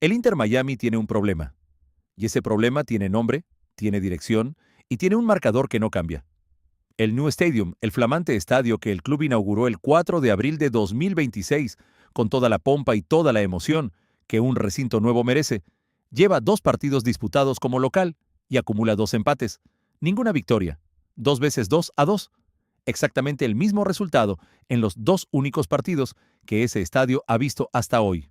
El Inter Miami tiene un problema, y ese problema tiene nombre, tiene dirección y tiene un marcador que no cambia. El New Stadium, el flamante estadio que el club inauguró el 4 de abril de 2026, con toda la pompa y toda la emoción que un recinto nuevo merece, lleva 2 partidos disputados como local y acumula 2 empates. Ninguna victoria. 2 veces 2-2. Exactamente el mismo resultado en los 2 únicos partidos que ese estadio ha visto hasta hoy.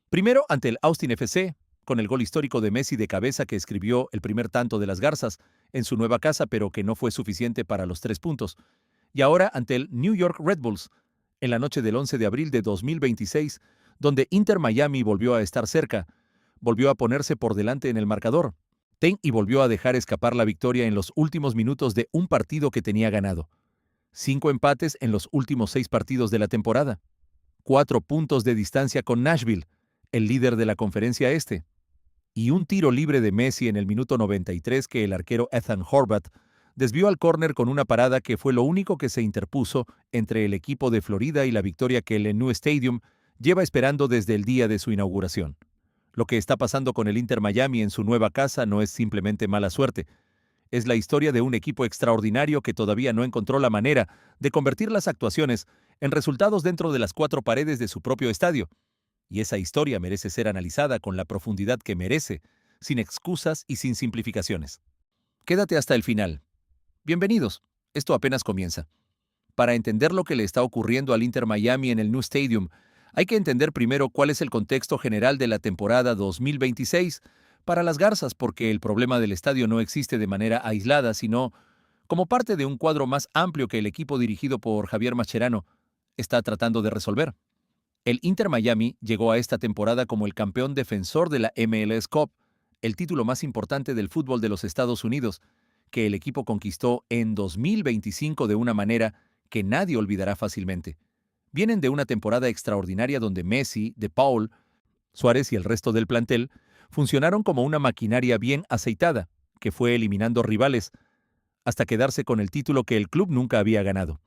Primero ante el Austin FC, con el gol histórico de Messi de cabeza que escribió el primer tanto de las Garzas en su nueva casa, pero que no fue suficiente para los 3 puntos. Y ahora ante el New York Red Bulls, en la noche del 11 de abril de 2026, donde Inter Miami volvió a estar cerca, volvió a ponerse por delante en el marcador, y volvió a dejar escapar la victoria en los últimos minutos de un partido que tenía ganado. 5 empates en los últimos 6 partidos de la temporada. 4 puntos de distancia con Nashville, el líder de la conferencia este, y un tiro libre de Messi en el minuto 93 que el arquero Ethan Horvath desvió al córner con una parada que fue lo único que se interpuso entre el equipo de Florida y la victoria que el New Stadium lleva esperando desde el día de su inauguración. Lo que está pasando con el Inter Miami en su nueva casa no es simplemente mala suerte, es la historia de un equipo extraordinario que todavía no encontró la manera de convertir las actuaciones en resultados dentro de las 4 paredes de su propio estadio. Y esa historia merece ser analizada con la profundidad que merece, sin excusas y sin simplificaciones. Quédate hasta el final. Bienvenidos. Esto apenas comienza. Para entender lo que le está ocurriendo al Inter Miami en el New Stadium, hay que entender primero cuál es el contexto general de la temporada 2026 para las Garzas, porque el problema del estadio no existe de manera aislada, sino como parte de un cuadro más amplio que el equipo dirigido por Javier Mascherano está tratando de resolver. El Inter Miami llegó a esta temporada como el campeón defensor de la MLS Cup, el título más importante del fútbol de los Estados Unidos, que el equipo conquistó en 2025 de una manera que nadie olvidará fácilmente. Vienen de una temporada extraordinaria donde Messi, De Paul, Suárez y el resto del plantel funcionaron como una maquinaria bien aceitada, que fue eliminando rivales hasta quedarse con el título que el club nunca había ganado.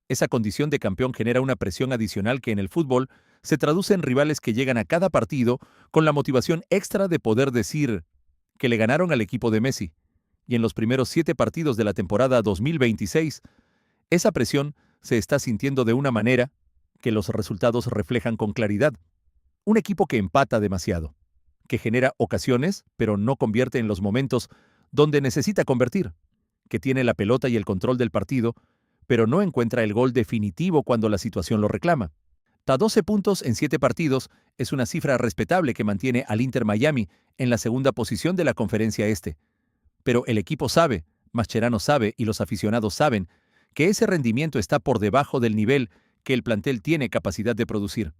Esa condición de campeón genera una presión adicional que en el fútbol se traduce en rivales que llegan a cada partido con la motivación extra de poder decir que le ganaron al equipo de Messi. Y en los primeros 7 partidos de la temporada 2026, esa presión se está sintiendo de una manera que los resultados reflejan con claridad. Un equipo que empata demasiado, que genera ocasiones, pero no convierte en los momentos donde necesita convertir, que tiene la pelota y el control del partido, pero no encuentra el gol definitivo cuando la situación lo reclama. 12 puntos en 7 partidos es una cifra respetable que mantiene al Inter Miami en la segunda posición de la conferencia este. Pero el equipo sabe, Mascherano sabe y los aficionados saben que ese rendimiento está por debajo del nivel que el plantel tiene capacidad de producir.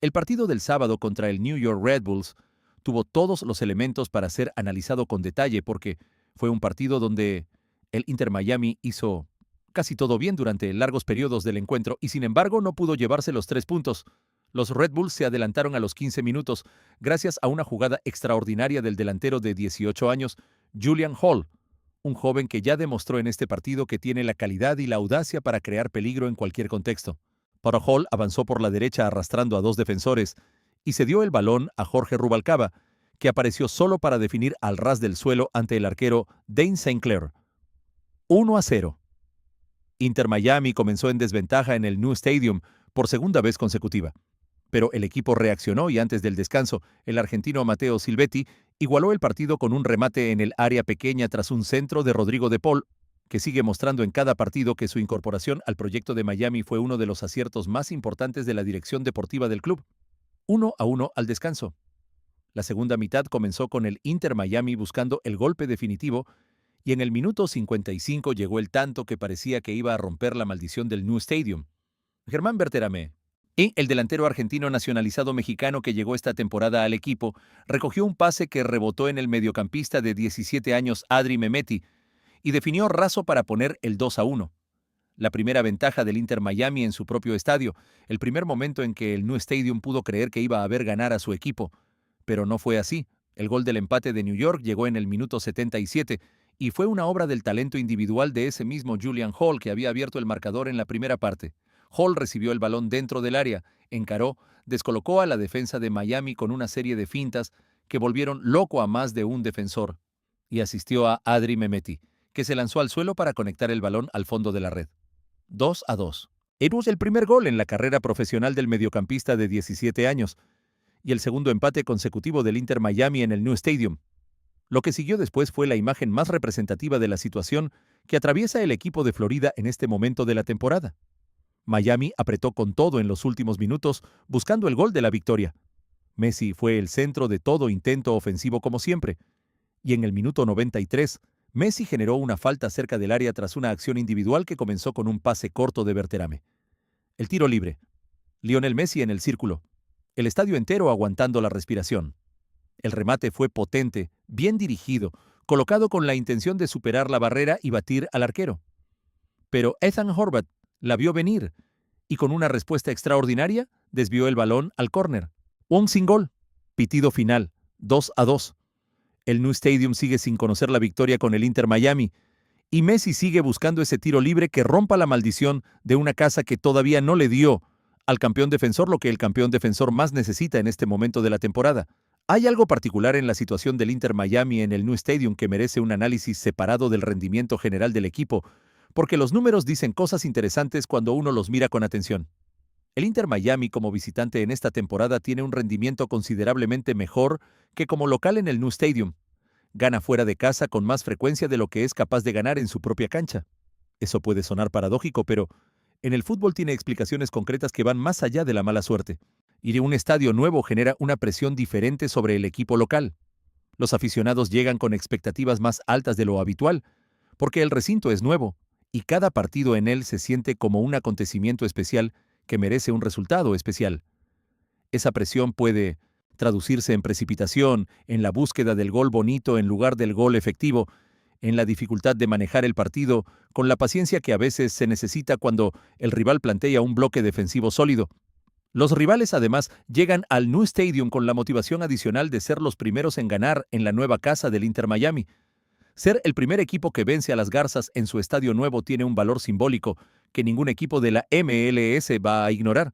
El partido del sábado contra el New York Red Bulls tuvo todos los elementos para ser analizado con detalle porque fue un partido donde el Inter Miami hizo casi todo bien durante largos periodos del encuentro y sin embargo no pudo llevarse los 3 puntos. Los Red Bulls se adelantaron a los 15 minutos gracias a una jugada extraordinaria del delantero de 18 años, Julian Hall, un joven que ya demostró en este partido que tiene la calidad y la audacia para crear peligro en cualquier contexto. Pero Hall avanzó por la derecha arrastrando a 2 defensores y se dio el balón a Jorge Rubalcaba, que apareció solo para definir al ras del suelo ante el arquero Dane St. Clair. 1-0. Inter Miami comenzó en desventaja en el New Stadium por segunda vez consecutiva. Pero el equipo reaccionó y antes del descanso, el argentino Matteo Silvetti igualó el partido con un remate en el área pequeña tras un centro de Rodrigo de Paul, que sigue mostrando en cada partido que su incorporación al proyecto de Miami fue uno de los aciertos más importantes de la dirección deportiva del club. 1-1 al descanso. La segunda mitad comenzó con el Inter Miami buscando el golpe definitivo y en el minuto 55 llegó el tanto que parecía que iba a romper la maldición del New Stadium. Germán Berterame, y el delantero argentino nacionalizado mexicano que llegó esta temporada al equipo, recogió un pase que rebotó en el mediocampista de 17 años Adri Mehmeti y definió raso para poner el 2-1. La primera ventaja del Inter Miami en su propio estadio, el primer momento en que el New Stadium pudo creer que iba a ver ganar a su equipo. Pero no fue así. El gol del empate de New York llegó en el minuto 77 y fue una obra del talento individual de ese mismo Julian Hall que había abierto el marcador en la primera parte. Hall recibió el balón dentro del área, encaró, descolocó a la defensa de Miami con una serie de fintas que volvieron loco a más de un defensor, y asistió a Adri Mehmeti, que se lanzó al suelo para conectar el balón al fondo de la red. 2-2. Era el primer gol en la carrera profesional del mediocampista de 17 años, y el segundo empate consecutivo del Inter Miami en el New Stadium. Lo que siguió después fue la imagen más representativa de la situación que atraviesa el equipo de Florida en este momento de la temporada. Miami apretó con todo en los últimos minutos, buscando el gol de la victoria. Messi fue el centro de todo intento ofensivo como siempre, y en el minuto 93, Messi generó una falta cerca del área tras una acción individual que comenzó con un pase corto de Berterame. El tiro libre. Lionel Messi en el círculo. El estadio entero aguantando la respiración. El remate fue potente, bien dirigido, colocado con la intención de superar la barrera y batir al arquero. Pero Ethan Horvath la vio venir y con una respuesta extraordinaria desvió el balón al córner. Un sin gol. Pitido final. 2-2. El New Stadium sigue sin conocer la victoria con el Inter Miami y Messi sigue buscando ese tiro libre que rompa la maldición de una casa que todavía no le dio al campeón defensor lo que el campeón defensor más necesita en este momento de la temporada. Hay algo particular en la situación del Inter Miami en el New Stadium que merece un análisis separado del rendimiento general del equipo, porque los números dicen cosas interesantes cuando uno los mira con atención. El Inter Miami como visitante en esta temporada tiene un rendimiento considerablemente mejor que como local en el New Stadium. Gana fuera de casa con más frecuencia de lo que es capaz de ganar en su propia cancha. Eso puede sonar paradójico, pero en el fútbol tiene explicaciones concretas que van más allá de la mala suerte. Ir a un estadio nuevo genera una presión diferente sobre el equipo local. Los aficionados llegan con expectativas más altas de lo habitual, porque el recinto es nuevo, y cada partido en él se siente como un acontecimiento especial que merece un resultado especial. Esa presión puede traducirse en precipitación, en la búsqueda del gol bonito en lugar del gol efectivo, en la dificultad de manejar el partido, con la paciencia que a veces se necesita cuando el rival plantea un bloque defensivo sólido. Los rivales además llegan al New Stadium con la motivación adicional de ser los primeros en ganar en la nueva casa del Inter Miami. Ser el primer equipo que vence a las Garzas en su estadio nuevo tiene un valor simbólico que ningún equipo de la MLS va a ignorar,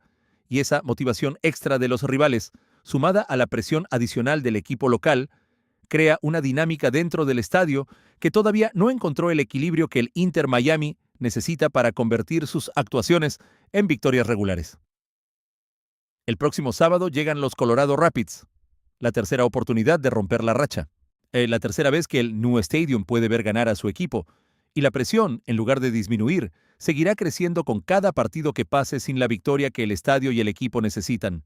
y esa motivación extra de los rivales, sumada a la presión adicional del equipo local, crea una dinámica dentro del estadio que todavía no encontró el equilibrio que el Inter Miami necesita para convertir sus actuaciones en victorias regulares. El próximo sábado llegan los Colorado Rapids, la tercera oportunidad de romper la racha. La tercera vez que el New Stadium puede ver ganar a su equipo, y la presión, en lugar de disminuir, seguirá creciendo con cada partido que pase sin la victoria que el estadio y el equipo necesitan.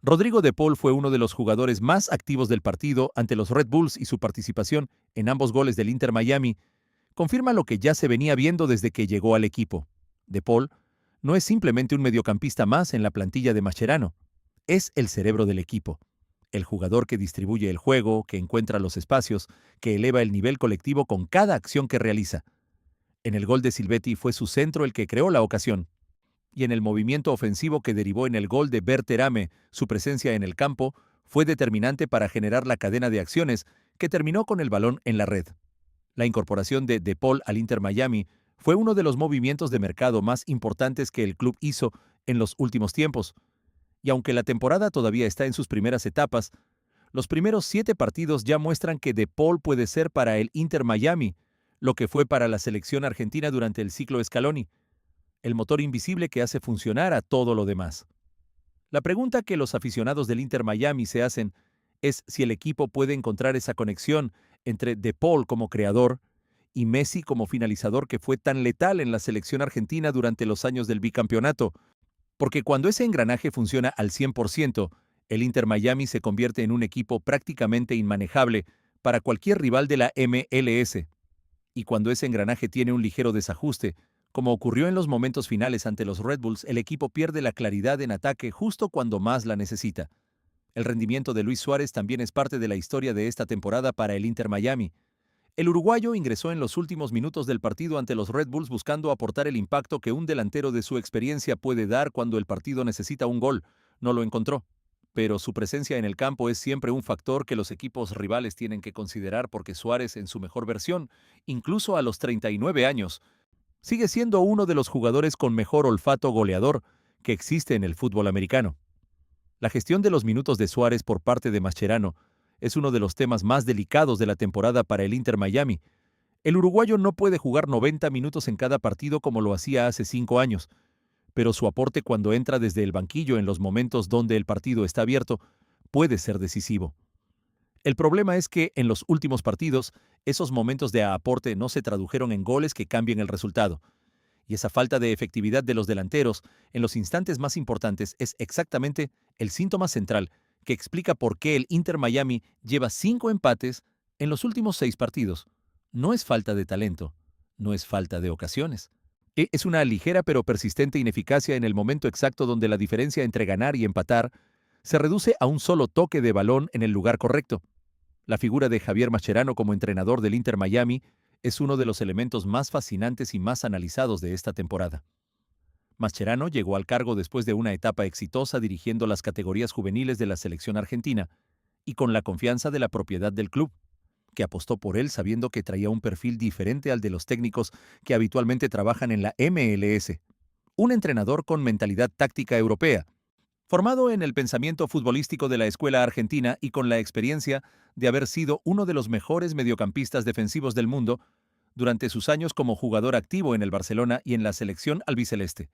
Rodrigo de Paul fue uno de los jugadores más activos del partido ante los Red Bulls y su participación en ambos goles del Inter Miami confirma lo que ya se venía viendo desde que llegó al equipo. De Paul no es simplemente un mediocampista más en la plantilla de Mascherano, es el cerebro del equipo. El jugador que distribuye el juego, que encuentra los espacios, que eleva el nivel colectivo con cada acción que realiza. En el gol de Silvetti fue su centro el que creó la ocasión. Y en el movimiento ofensivo que derivó en el gol de Berterame, su presencia en el campo fue determinante para generar la cadena de acciones que terminó con el balón en la red. La incorporación de Paul al Inter Miami fue uno de los movimientos de mercado más importantes que el club hizo en los últimos tiempos. Y aunque la temporada todavía está en sus primeras etapas, los primeros 7 partidos ya muestran que De Paul puede ser para el Inter Miami lo que fue para la selección argentina durante el ciclo Scaloni, el motor invisible que hace funcionar a todo lo demás. La pregunta que los aficionados del Inter Miami se hacen es si el equipo puede encontrar esa conexión entre De Paul como creador y Messi como finalizador que fue tan letal en la selección argentina durante los años del bicampeonato, porque cuando ese engranaje funciona al 100%, el Inter Miami se convierte en un equipo prácticamente inmanejable para cualquier rival de la MLS. Y cuando ese engranaje tiene un ligero desajuste, como ocurrió en los momentos finales ante los Red Bulls, el equipo pierde la claridad en ataque justo cuando más la necesita. El rendimiento de Luis Suárez también es parte de la historia de esta temporada para el Inter Miami. El uruguayo ingresó en los últimos minutos del partido ante los Red Bulls buscando aportar el impacto que un delantero de su experiencia puede dar cuando el partido necesita un gol. No lo encontró. Pero su presencia en el campo es siempre un factor que los equipos rivales tienen que considerar porque Suárez, en su mejor versión, incluso a los 39 años, sigue siendo uno de los jugadores con mejor olfato goleador que existe en el fútbol americano. La gestión de los minutos de Suárez por parte de Mascherano es uno de los temas más delicados de la temporada para el Inter Miami. El uruguayo no puede jugar 90 minutos en cada partido como lo hacía hace 5 años, pero su aporte cuando entra desde el banquillo en los momentos donde el partido está abierto puede ser decisivo. El problema es que en los últimos partidos, esos momentos de aporte no se tradujeron en goles que cambien el resultado. Y esa falta de efectividad de los delanteros en los instantes más importantes es exactamente el síntoma central que explica por qué el Inter Miami lleva 5 empates en los últimos 6 partidos. No es falta de talento, no es falta de ocasiones. Es una ligera pero persistente ineficacia en el momento exacto donde la diferencia entre ganar y empatar se reduce a un solo toque de balón en el lugar correcto. La figura de Javier Mascherano como entrenador del Inter Miami es uno de los elementos más fascinantes y más analizados de esta temporada. Mascherano llegó al cargo después de una etapa exitosa dirigiendo las categorías juveniles de la selección argentina y con la confianza de la propiedad del club, que apostó por él sabiendo que traía un perfil diferente al de los técnicos que habitualmente trabajan en la MLS. Un entrenador con mentalidad táctica europea, formado en el pensamiento futbolístico de la escuela argentina y con la experiencia de haber sido uno de los mejores mediocampistas defensivos del mundo durante sus años como jugador activo en el Barcelona y en la selección albiceleste.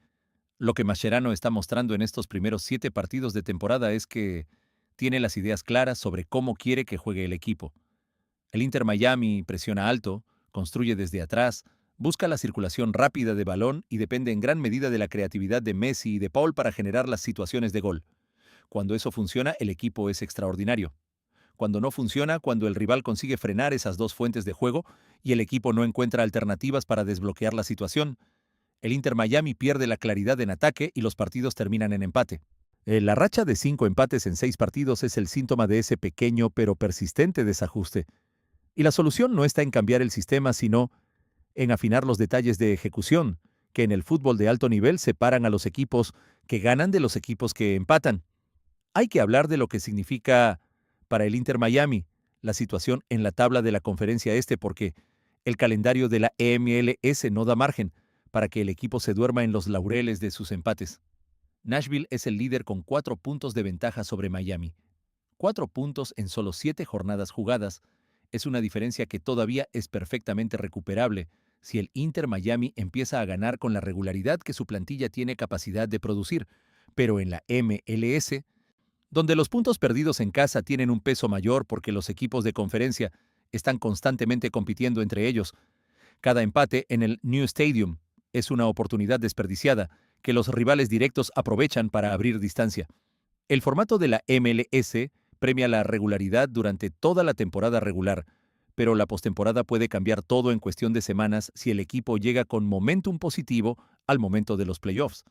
Lo que Mascherano está mostrando en estos primeros 7 partidos de temporada es que tiene las ideas claras sobre cómo quiere que juegue el equipo. El Inter Miami presiona alto, construye desde atrás, busca la circulación rápida de balón y depende en gran medida de la creatividad de Messi y de Paul para generar las situaciones de gol. Cuando eso funciona, el equipo es extraordinario. Cuando no funciona, cuando el rival consigue frenar esas dos fuentes de juego y el equipo no encuentra alternativas para desbloquear la situación, el Inter Miami pierde la claridad en ataque y los partidos terminan en empate. La racha de 5 empates en 6 partidos es el síntoma de ese pequeño pero persistente desajuste. Y la solución no está en cambiar el sistema, sino en afinar los detalles de ejecución, que en el fútbol de alto nivel separan a los equipos que ganan de los equipos que empatan. Hay que hablar de lo que significa para el Inter Miami la situación en la tabla de la Conferencia Este, porque el calendario de la MLS no da margen para que el equipo se duerma en los laureles de sus empates. Nashville es el líder con 4 puntos de ventaja sobre Miami. 4 puntos en solo 7 jornadas jugadas es una diferencia que todavía es perfectamente recuperable si el Inter Miami empieza a ganar con la regularidad que su plantilla tiene capacidad de producir, pero en la MLS, donde los puntos perdidos en casa tienen un peso mayor porque los equipos de conferencia están constantemente compitiendo entre ellos, cada empate en el New Stadium es una oportunidad desperdiciada que los rivales directos aprovechan para abrir distancia. El formato de la MLS premia la regularidad durante toda la temporada regular, pero la postemporada puede cambiar todo en cuestión de semanas si el equipo llega con momentum positivo al momento de los playoffs.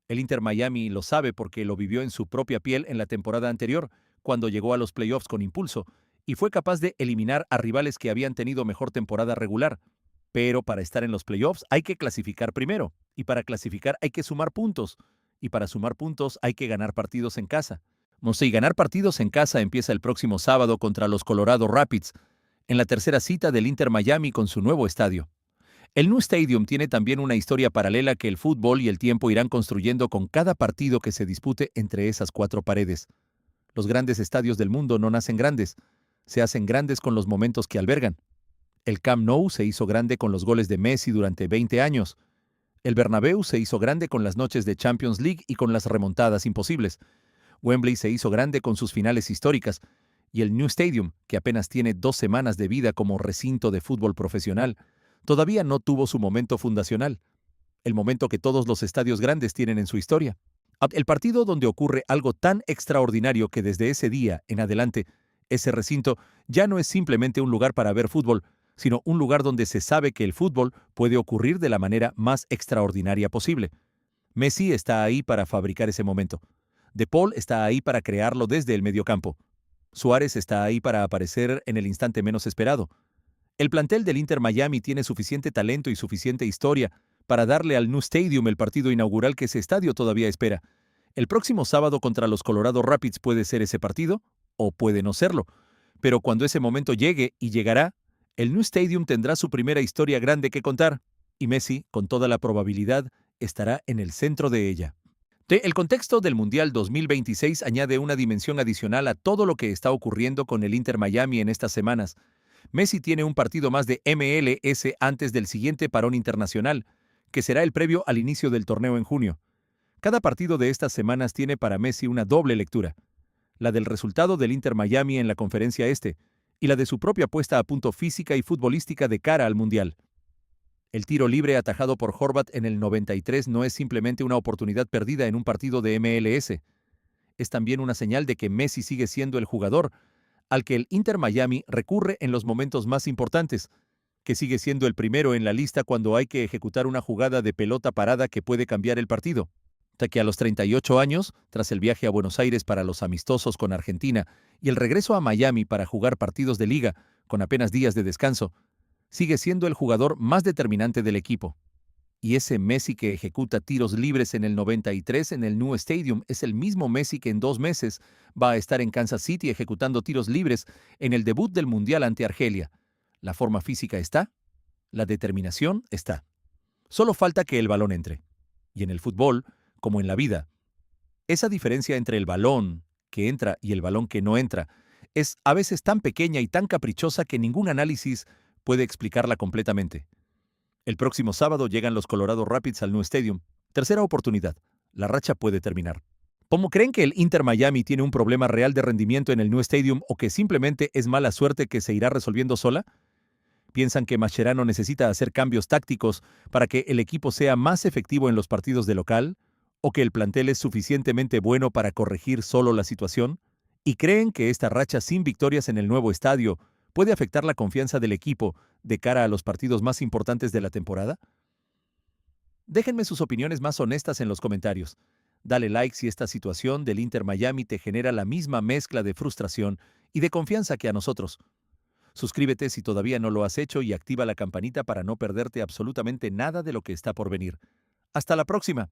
El Inter Miami lo sabe porque lo vivió en su propia piel en la temporada anterior, cuando llegó a los playoffs con impulso, y fue capaz de eliminar a rivales que habían tenido mejor temporada regular. Pero para estar en los playoffs hay que clasificar primero, y para clasificar hay que sumar puntos, y para sumar puntos hay que ganar partidos en casa. Y ganar partidos en casa empieza el próximo sábado contra los Colorado Rapids, en la tercera cita del Inter Miami con su nuevo estadio. El New Stadium tiene también una historia paralela que el fútbol y el tiempo irán construyendo con cada partido que se dispute entre esas 4 paredes. Los grandes estadios del mundo no nacen grandes, se hacen grandes con los momentos que albergan. El Camp Nou se hizo grande con los goles de Messi durante 20 años. El Bernabéu se hizo grande con las noches de Champions League y con las remontadas imposibles. Wembley se hizo grande con sus finales históricas. Y el New Stadium, que apenas tiene 2 semanas de vida como recinto de fútbol profesional, todavía no tuvo su momento fundacional, el momento que todos los estadios grandes tienen en su historia. El partido donde ocurre algo tan extraordinario que desde ese día en adelante, ese recinto ya no es simplemente un lugar para ver fútbol, sino un lugar donde se sabe que el fútbol puede ocurrir de la manera más extraordinaria posible. Messi está ahí para fabricar ese momento. De Paul está ahí para crearlo desde el mediocampo. Suárez está ahí para aparecer en el instante menos esperado. El plantel del Inter Miami tiene suficiente talento y suficiente historia para darle al New Stadium el partido inaugural que ese estadio todavía espera. El próximo sábado contra los Colorado Rapids puede ser ese partido, o puede no serlo. Pero cuando ese momento llegue, y llegará, el New Stadium tendrá su primera historia grande que contar, y Messi, con toda la probabilidad, estará en el centro de ella. El contexto del Mundial 2026 añade una dimensión adicional a todo lo que está ocurriendo con el Inter Miami en estas semanas. Messi tiene un partido más de MLS antes del siguiente parón internacional, que será el previo al inicio del torneo en junio. Cada partido de estas semanas tiene para Messi una doble lectura: la del resultado del Inter Miami en la Conferencia Este y la de su propia puesta a punto física y futbolística de cara al Mundial. El tiro libre atajado por Horvat en el 93 no es simplemente una oportunidad perdida en un partido de MLS, es también una señal de que Messi sigue siendo el jugador al que el Inter Miami recurre en los momentos más importantes, que sigue siendo el primero en la lista cuando hay que ejecutar una jugada de pelota parada que puede cambiar el partido. Hasta que a los 38 años, tras el viaje a Buenos Aires para los amistosos con Argentina y el regreso a Miami para jugar partidos de liga con apenas días de descanso, sigue siendo el jugador más determinante del equipo. Y ese Messi que ejecuta tiros libres en el 93 en el New Stadium es el mismo Messi que en 2 meses va a estar en Kansas City ejecutando tiros libres en el debut del Mundial ante Argelia. La forma física está, la determinación está. Solo falta que el balón entre. Y en el fútbol, como en la vida, esa diferencia entre el balón que entra y el balón que no entra es a veces tan pequeña y tan caprichosa que ningún análisis puede explicarla completamente. El próximo sábado llegan los Colorado Rapids al New Stadium. Tercera oportunidad. La racha puede terminar. ¿Cómo creen que el Inter Miami tiene un problema real de rendimiento en el New Stadium o que simplemente es mala suerte que se irá resolviendo sola? ¿Piensan que Mascherano necesita hacer cambios tácticos para que el equipo sea más efectivo en los partidos de local? ¿O que el plantel es suficientemente bueno para corregir solo la situación? ¿Y creen que esta racha sin victorias en el nuevo estadio puede afectar la confianza del equipo de cara a los partidos más importantes de la temporada? Déjenme sus opiniones más honestas en los comentarios. Dale like si esta situación del Inter Miami te genera la misma mezcla de frustración y de confianza que a nosotros. Suscríbete si todavía no lo has hecho y activa la campanita para no perderte absolutamente nada de lo que está por venir. Hasta la próxima.